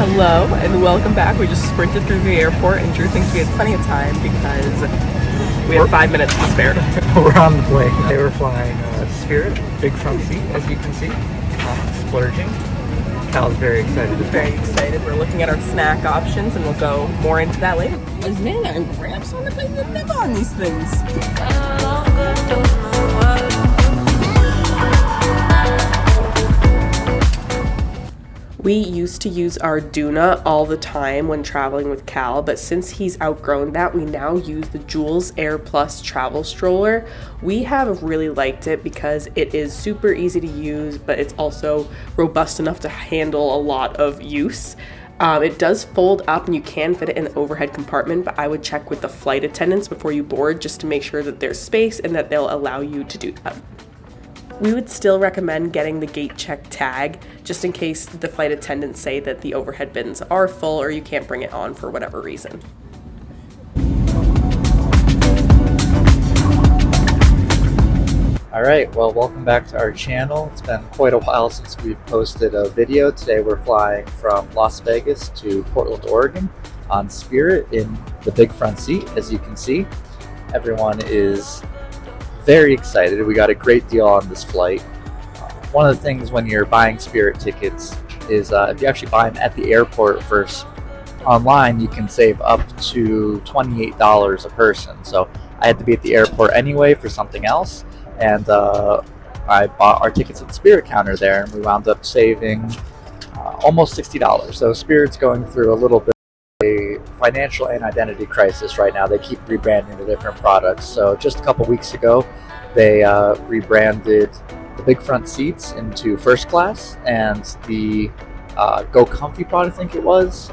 Hello and welcome back. We just sprinted through the airport and Drew thinks we had plenty of time because we had 5 minutes to spare. We're on the plane. They were flying Spirit, big front seat, as you can see, splurging. Cal's very excited. Very excited. We're looking at our snack options and we'll go more into that later. There's man and ramps on the plane. They're never on these things. We used to use our Doona all the time when traveling with Cal, but since he's outgrown that, we now use the Jules Air Plus travel stroller. We have really liked it because it is super easy to use, but it's also robust enough to handle a lot of use. It does fold up and you can fit it in the overhead compartment, but I would check with the flight attendants before you board just to make sure that there's space and that they'll allow you to do that. We would still recommend getting the gate check tag just in case the flight attendants say that the overhead bins are full or you can't bring it on for whatever reason. All right, well, welcome back to our channel. It's been quite a while since we've posted a video. Today we're flying from Las Vegas to Portland, Oregon on Spirit in the big front seat, as you can see. Everyone is very excited. We got a great deal on this flight. One of the things when you're buying Spirit tickets is if you actually buy them at the airport versus online, you can save up to $28 a person. So I had to be at the airport anyway for something else, and I bought our tickets at the Spirit counter there, and we wound up saving almost $60. So Spirit's going through a little bit a financial and identity crisis right now. They keep rebranding the different products. So just a couple weeks ago, they rebranded the big front seats into first class, and the Go Comfy pod, I think it was,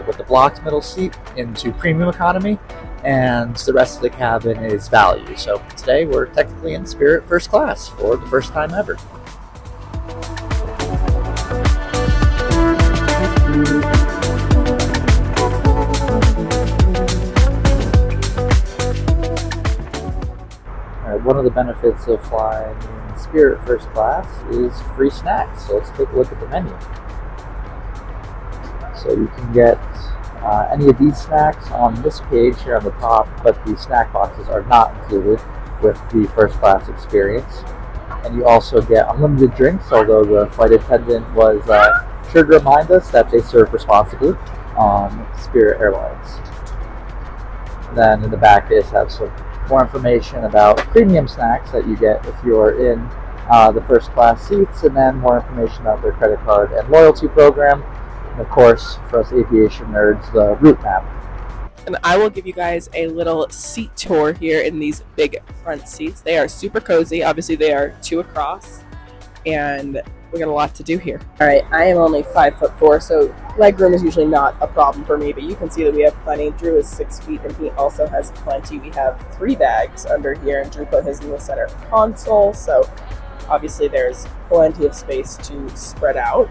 with the blocked middle seat, into premium economy, and the rest of the cabin is value. So today we're technically in Spirit first class for the first time ever. One of the benefits of flying in Spirit first class is free snacks. So let's take a look at the menu. So you can get any of these snacks on this page here on the top, but the snack boxes are not included with the first class experience. And you also get unlimited drinks, although the flight attendant was sure to remind us that they serve responsibly on Spirit Airlines. And then in the back, they just have some more information about premium snacks that you get if you're in the first class seats, and then more information about their credit card and loyalty program, and of course, for us aviation nerds, the route map. And I will give you guys a little seat tour here in these big front seats. They are super cozy. Obviously they are 2 across and we got a lot to do here. All right, I am only 5'4", so leg room is usually not a problem for me, but you can see that we have plenty. Drew is 6 feet and he also has plenty. We have 3 bags under here, and Drew put his in the center console, so obviously there's plenty of space to spread out.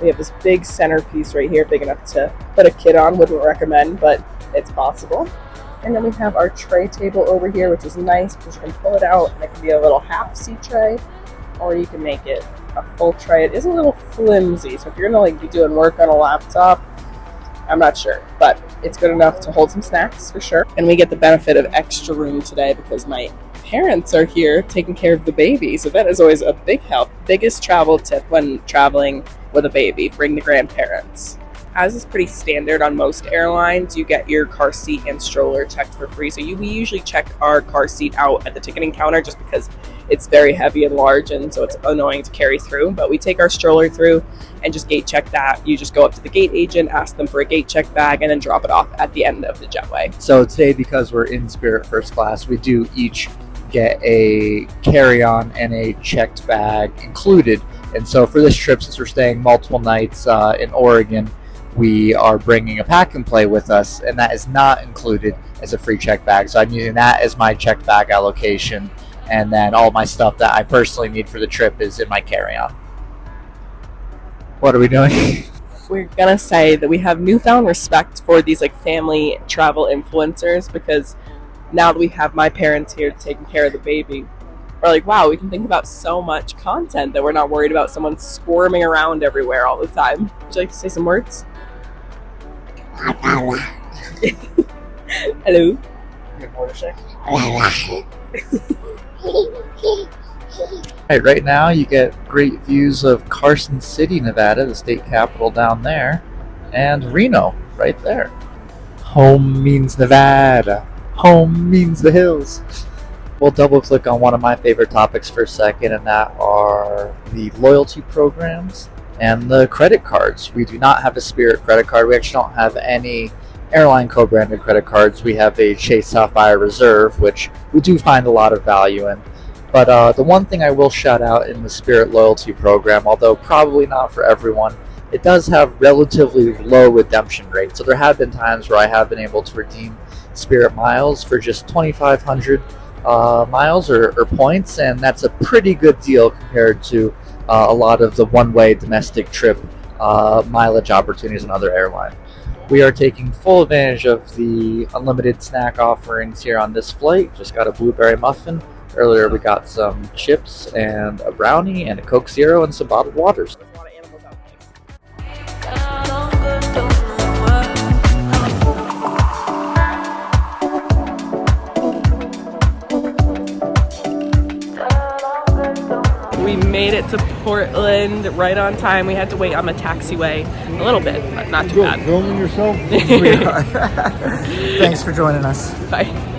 We have this big centerpiece right here, big enough to put a kid on. Wouldn't recommend, but it's possible. And then we have our tray table over here, which is nice because you can pull it out and it can be a little half seat tray, or you can make it a full tray. It is a little flimsy, so if you're gonna be doing work on a laptop, I'm not sure, but it's good enough to hold some snacks for sure. And we get the benefit of extra room today because my parents are here taking care of the baby, so that is always a big help. Biggest travel tip when traveling with a baby: bring the grandparents. As is pretty standard on most airlines, you get your car seat and stroller checked for free. So we usually check our car seat out at the ticketing counter just because it's very heavy and large, and so it's annoying to carry through. But we take our stroller through and just gate check that. You just go up to the gate agent, ask them for a gate check bag, and then drop it off at the end of the jetway. So today, because we're in Spirit first class, we do each get a carry-on and a checked bag included. And so for this trip, since we're staying multiple nights in Oregon, we are bringing a pack and play with us, and that is not included as a free check bag. So I'm using that as my checked bag allocation, and then all my stuff that I personally need for the trip is in my carry-on. What are we doing? We're gonna say that we have newfound respect for these like family travel influencers, because now that we have my parents here taking care of the baby, we're like, wow, we can think about so much content that we're not worried about someone squirming around everywhere all the time. Would you like to say some words? Hello. You have more to say? Right now you get great views of Carson City, Nevada, the state capital down there, and Reno right there. Home means Nevada. Home means the hills. We'll double click on one of my favorite topics for a second, and that are the loyalty programs and the credit cards. We do not have a Spirit credit card. We actually don't have any airline co-branded credit cards. We have a Chase Sapphire Reserve, which we do find a lot of value in. But the one thing I will shout out in the Spirit loyalty program, although probably not for everyone, it does have relatively low redemption rates. So there have been times where I have been able to redeem Spirit miles for just 2,500 miles or points, and that's a pretty good deal compared to a lot of the one-way domestic trip mileage opportunities in other airlines. We are taking full advantage of the unlimited snack offerings here on this flight. Just got a blueberry muffin. Earlier we got some chips and a brownie and a Coke Zero and some bottled waters. There's a lot of animals out there. We made it to Portland right on time. We had to wait on the taxiway a little bit, but not too bad. Filming yourself? Thanks for joining us. Bye.